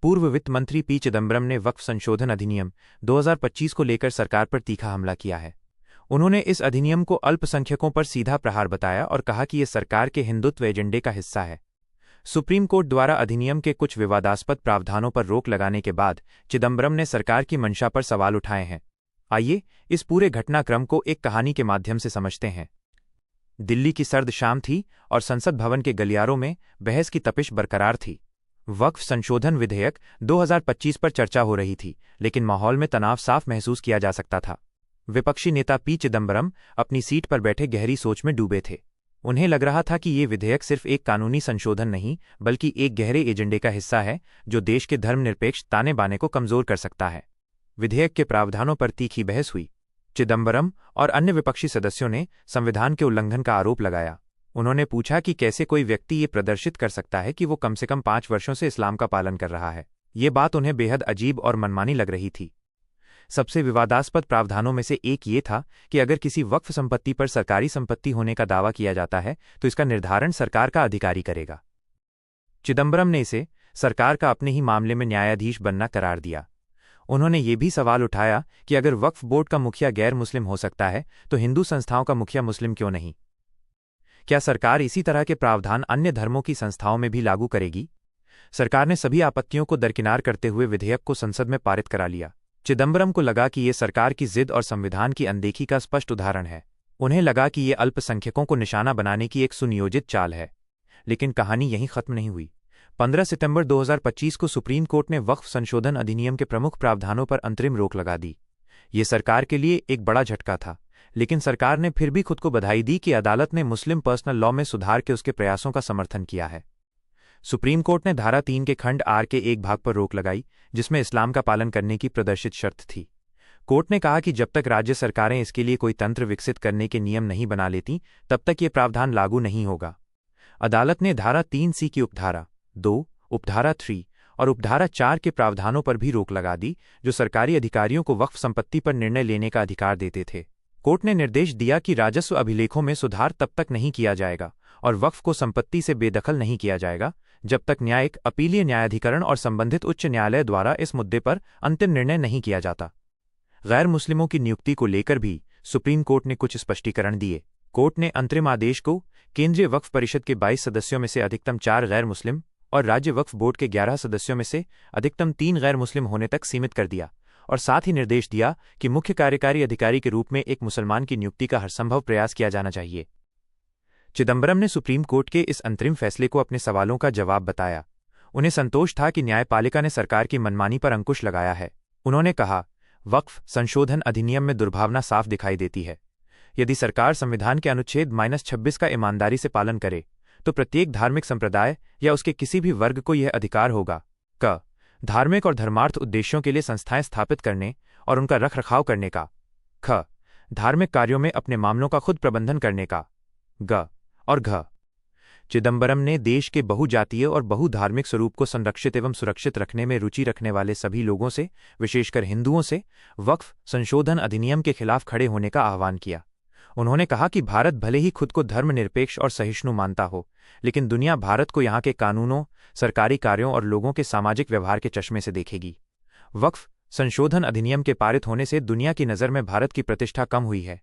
पूर्व वित्त मंत्री पी चिदंबरम ने वक्फ संशोधन अधिनियम 2025 को लेकर सरकार पर तीखा हमला किया है। उन्होंने इस अधिनियम को अल्पसंख्यकों पर सीधा प्रहार बताया और कहा कि ये सरकार के हिंदुत्व एजेंडे का हिस्सा है। सुप्रीम कोर्ट द्वारा अधिनियम के कुछ विवादास्पद प्रावधानों पर रोक लगाने के बाद चिदंबरम ने सरकार की मंशा पर सवाल उठाए हैं। आइए इस पूरे घटनाक्रम को एक कहानी के माध्यम से समझते हैं। दिल्ली की सर्द शाम थी और संसद भवन के गलियारों में बहस की तपिश बरकरार थी। वक्फ संशोधन विधेयक 2025 पर चर्चा हो रही थी, लेकिन माहौल में तनाव साफ महसूस किया जा सकता था। विपक्षी नेता पी चिदंबरम अपनी सीट पर बैठे गहरी सोच में डूबे थे। उन्हें लग रहा था कि ये विधेयक सिर्फ एक कानूनी संशोधन नहीं, बल्कि एक गहरे एजेंडे का हिस्सा है जो देश के धर्मनिरपेक्ष ताने बाने को कमजोर कर सकता है। विधेयक के प्रावधानों पर तीखी बहस हुई। चिदंबरम और अन्य विपक्षी सदस्यों ने संविधान के उल्लंघन का आरोप लगाया। उन्होंने पूछा कि कैसे कोई व्यक्ति ये प्रदर्शित कर सकता है कि वो कम से कम 5 वर्षों से इस्लाम का पालन कर रहा है। ये बात उन्हें बेहद अजीब और मनमानी लग रही थी। सबसे विवादास्पद प्रावधानों में से एक ये था कि अगर किसी वक्फ संपत्ति पर सरकारी संपत्ति होने का दावा किया जाता है तो इसका निर्धारण सरकार का अधिकारी करेगा। चिदंबरम ने इसे सरकार का अपने ही मामले में न्यायाधीश बनना करार दिया। उन्होंने ये भी सवाल उठाया कि अगर वक्फ बोर्ड का मुखिया गैर मुस्लिम हो सकता है तो हिंदू संस्थाओं का मुखिया मुस्लिम क्यों नहीं? क्या सरकार इसी तरह के प्रावधान अन्य धर्मों की संस्थाओं में भी लागू करेगी? सरकार ने सभी आपत्तियों को दरकिनार करते हुए विधेयक को संसद में पारित करा लिया। चिदंबरम को लगा कि ये सरकार की जिद और संविधान की अनदेखी का स्पष्ट उदाहरण है। उन्हें लगा कि ये अल्पसंख्यकों को निशाना बनाने की एक सुनियोजित चाल है। लेकिन कहानी यहीं खत्म नहीं हुई। 15 सितंबर 2025 को सुप्रीम कोर्ट ने वक्फ संशोधन अधिनियम के प्रमुख प्रावधानों पर अंतरिम रोक लगा दी। ये सरकार के लिए एक बड़ा झटका था, लेकिन सरकार ने फिर भी खुद को बधाई दी कि अदालत ने मुस्लिम पर्सनल लॉ में सुधार के उसके प्रयासों का समर्थन किया है। सुप्रीम कोर्ट ने धारा 3 के खंड आर के एक भाग पर रोक लगाई, जिसमें इस्लाम का पालन करने की प्रदर्शित शर्त थी। कोर्ट ने कहा कि जब तक राज्य सरकारें इसके लिए कोई तंत्र विकसित करने के नियम नहीं बना लेती, तब तक ये प्रावधान लागू नहीं होगा। अदालत ने धारा 3C की उपधारा 2, उपधारा 3 और उपधारा 4 के प्रावधानों पर भी रोक लगा दी, जो सरकारी अधिकारियों को वक्फ संपत्ति पर निर्णय लेने का अधिकार देते थे। कोर्ट ने निर्देश दिया कि राजस्व अभिलेखों में सुधार तब तक नहीं किया जाएगा और वक्फ को संपत्ति से बेदखल नहीं किया जाएगा जब तक न्यायिक, अपीलीय न्यायाधिकरण और संबंधित उच्च न्यायालय द्वारा इस मुद्दे पर अंतिम निर्णय नहीं किया जाता। गैर मुस्लिमों की नियुक्ति को लेकर भी सुप्रीम कोर्ट ने कुछ स्पष्टीकरण दिए। कोर्ट ने अंतरिम आदेश को केंद्रीय वक्फ परिषद के 22 सदस्यों में से अधिकतम 4 गैर मुस्लिम और राज्य वक्फ बोर्ड के 11 सदस्यों में से अधिकतम 3 गैर मुस्लिम होने तक सीमित कर दिया और साथ ही निर्देश दिया कि मुख्य कार्यकारी अधिकारी के रूप में एक मुसलमान की नियुक्ति का हरसंभव प्रयास किया जाना चाहिए। चिदंबरम ने सुप्रीम कोर्ट के इस अंतरिम फैसले को अपने सवालों का जवाब बताया। उन्हें संतोष था कि न्यायपालिका ने सरकार की मनमानी पर अंकुश लगाया है। उन्होंने कहा, वक्फ संशोधन अधिनियम में दुर्भावना साफ दिखाई देती है। यदि सरकार संविधान के अनुच्छेद -26 का ईमानदारी से पालन करे तो प्रत्येक धार्मिक संप्रदाय या उसके किसी भी वर्ग को यह अधिकार होगा क धार्मिक और धर्मार्थ उद्देश्यों के लिए संस्थाएं स्थापित करने और उनका रखरखाव करने का, ख धार्मिक कार्यों में अपने मामलों का खुद प्रबंधन करने का, ग और घ। चिदंबरम ने देश के बहुजातीय और बहुधार्मिक स्वरूप को संरक्षित एवं सुरक्षित रखने में रुचि रखने वाले सभी लोगों से, विशेषकर हिंदुओं से, वक्फ संशोधन अधिनियम के खिलाफ खड़े होने का आह्वान किया। उन्होंने कहा कि भारत भले ही खुद को धर्मनिरपेक्ष और सहिष्णु मानता हो, लेकिन दुनिया भारत को यहाँ के कानूनों, सरकारी कार्यों और लोगों के सामाजिक व्यवहार के चश्मे से देखेगी। वक्फ संशोधन अधिनियम के पारित होने से दुनिया की नज़र में भारत की प्रतिष्ठा कम हुई है।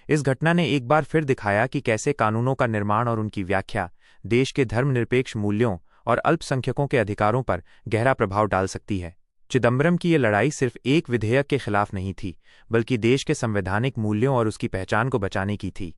इस घटना ने एक बार फिर दिखाया कि कैसे कानूनों का निर्माण और उनकी व्याख्या देश के धर्मनिरपेक्ष मूल्यों और अल्पसंख्यकों के अधिकारों पर गहरा प्रभाव डाल सकती है। चिदंबरम की ये लड़ाई सिर्फ एक विधेयक के खिलाफ नहीं थी, बल्कि देश के संवैधानिक मूल्यों और उसकी पहचान को बचाने की थी।